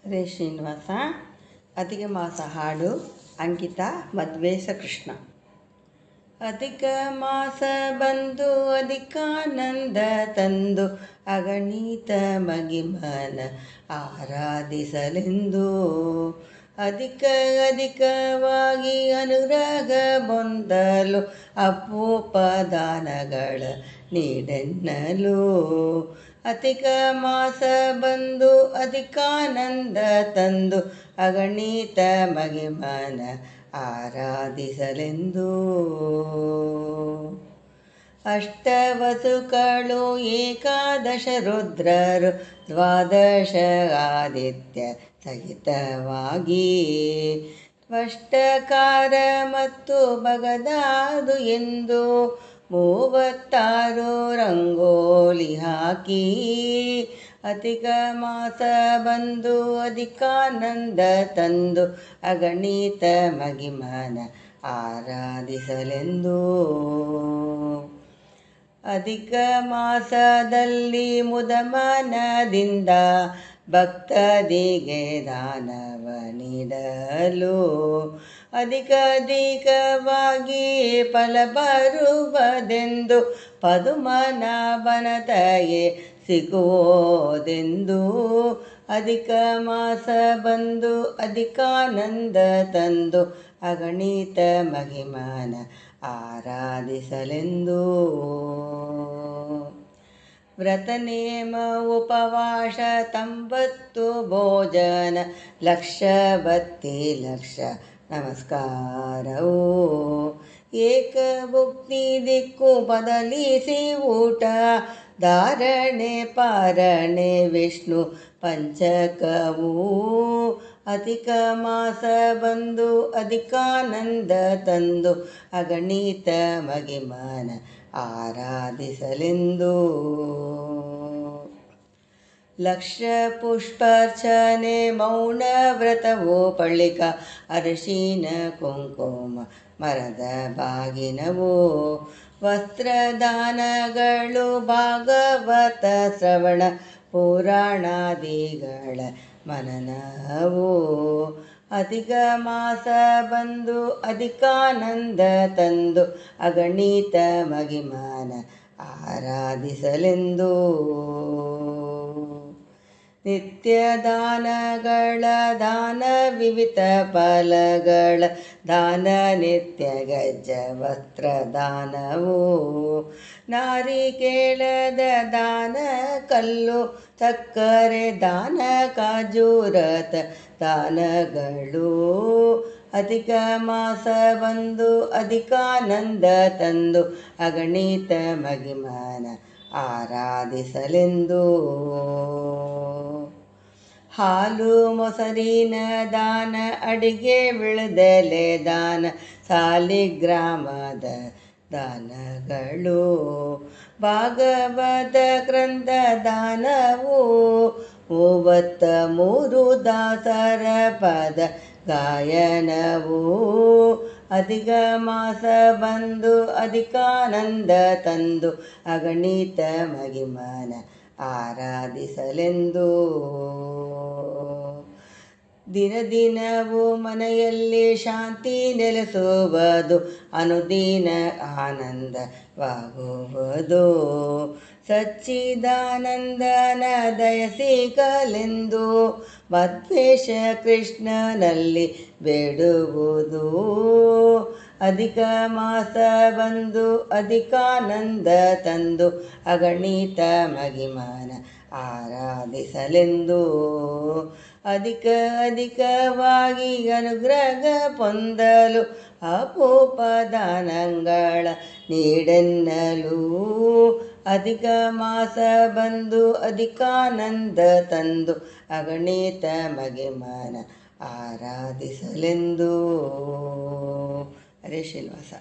ರೇ ಶ್ರೀನಿವಾಸ. ಅಧಿಕ ಮಾಸ ಹಾಡು ಅಂಕಿತ ಮಧ್ವೇಶ ಕೃಷ್ಣ. ಅಧಿಕ ಮಾಸ ಬಂದು ಅಧಿಕಾನಂದ ತಂದು ಅಗಣಿತ ಮಗಿಮನ ಆರಾಧಿಸಲೆಂದು ಅಧಿಕವಾಗಿ ಅನುರಾಗ ಹೊಂದಲು ಅಪೂಪ ದಾನಗಳ ನೀಡೆನ್ನಲು. ಅಧಿಕ ಮಾಸ ಬಂದು ಅಧಿಕಾನಂದ ತಂದು ಅಗಣಿತ ಮಗಿಮನ ಆರಾಧಿಸಲೆಂದು ಅಷ್ಟವಸುಗಳು ಏಕಾದಶ ರುದ್ರರು ದ್ವಾದಶ ಆದಿತ್ಯ ಸಹಿತವಾಗಿ ತ್ವಷ್ಟಕಾರ ಮತ್ತು ಬಗದಾದು ಎಂದು 36 ರಂಗೋಲಿ ಹಾಕಿ ಅಧಿಕ ಮಾಸ ಬಂದು ಅಧಿಕಾನಂದ ತಂದು ಅಗಣಿತ ಮಗಿಮನ ಆರಾಧಿಸಲೆಂದು. ಅಧಿಕ ಮಾಸದಲ್ಲಿ ಮುದಮನದಿಂದ ಭಕ್ತದಿಗೆ ದಾನವ ನೀಡಲು ಅಧಿಕವಾಗಿ ಫಲ ಬರುವುದೆಂದು ಪದುಮನಾಭನ ದಯೆ ಸಿಗುವುದೆಂದು ಅಧಿಕ ಮಾಸ ಬಂದು ಅಧಿಕಾನಂದ ತಂದು ಅಗಣಿತ ಮಹಿಮನ ಆರಾಧಿಸಲೆಂದು. ವ್ರತನೇಮ ಉಪವಾಸ 90 ಭೋಜನ 1,32,00,000 ನಮಸ್ಕಾರವು ಏಕಭುಕ್ತಿ ದಿಕ್ಕು ಬದಲಿಸಿ ಊಟ ಧಾರಣೆ ಪಾರಣೆ ವಿಷ್ಣು ಪಂಚಕವು ಅಧಿಕ ಮಾಸ ಬಂದು ಅಧಿಕಾನಂದ ತಂದು ಅಗಣಿತ ಮಗಿಮನ ಆರಾಧಿಸಲೆಂದು. ಲಕ್ಷ ಪುಷ್ಪಾರ್ಚನೆ ಮೌನ ವ್ರತವು ಪಳ್ಳಿಕ ಅರಿಶಿನ ಕುಂಕುಮ ಮರದ ಬಾಗಿನವು ವಸ್ತ್ರದಾನಗಳು ಭಾಗವತ ಶ್ರವಣ ಪುರಾಣಾದಿಗಳ ಮನನವು ಅಧಿಕ ಮಾಸ ಬಂದು ಅಧಿಕಾನಂದ ತಂದು ಅಗಣಿತ ಮಗಿಮನ ಆರಾಧಿಸಲೆಂದು. ನಿತ್ಯ ದಾನಗಳ ದಾನ ವಿವಿಧ ಫಲಗಳ ದಾನ ನಿತ್ಯ ಗಜ್ಜ ವಸ್ತ್ರ ದಾನವು ನಾರಿಕೇಳದ ದಾನ ಕಲ್ಲು ಸಕ್ಕರೆ ದಾನ ಖರ್ಜೂರದ ದಾನಗಳು ಅಧಿಕ ಮಾಸ ಬಂದು ಅಧಿಕಾನಂದ ತಂದು ಅಗಣಿತ ಮಗಿಮನ ಆರಾಧಿಸಲೆಂದು. ಹಾಲು ಮೊಸರಿನ ದಾನ ಅಡಿಗೆ ವಿಳ್ದೆಲೆ ದಾನ ಸಾಲಿಗ್ರಾಮದ ದಾನಗಳು ಭಾಗವತ ಗ್ರಂಥ ದಾನವು 33 ದಾಸರ ಪದ ಗಾಯನವು ಅಧಿಕ ಮಾಸ ಬಂದು ಅಧಿಕಾನಂದ ತಂದು ಅಗಣಿತ ಮಗಿಮನ ಆರಾಧಿಸಲೆಂದು. ದಿನದಿನವೂ ಮನೆಯಲ್ಲಿ ಶಾಂತಿ ನೆಲೆಸುವುದು ಅನುದಿನ ಆನಂದವಾಗುವುದು ಸಚ್ಚಿದಾನಂದನ ದಯ ಸಿಗಲೆಂದು ಮಧ್ವೇಶ ಕೃಷ್ಣನಲ್ಲಿ ಬೇಡುವುದು ಅಧಿಕ ಮಾಸ ಬಂದು ಅಧಿಕಾನಂದ ತಂದು ಅಗಣಿತ ಮಗಿಮನ ಆರಾಧಿಸಲೆಂದು. ಅಧಿಕವಾಗಿ ಅನುಗ್ರಹ ಹೊಂದಲು ಅಪೂಪ ದಾನಗಳ ನೀಡೆನ್ನಲು ಅಧಿಕ ಮಾಸ ಬಂದು ಅಧಿಕಾನಂದ ತಂದು ಅಗಣಿತ ಮಗಿಮನ ಆರಾಧಿಸಲೆಂದು. ರೇ ಶ್ರೀನಿವಾಸ.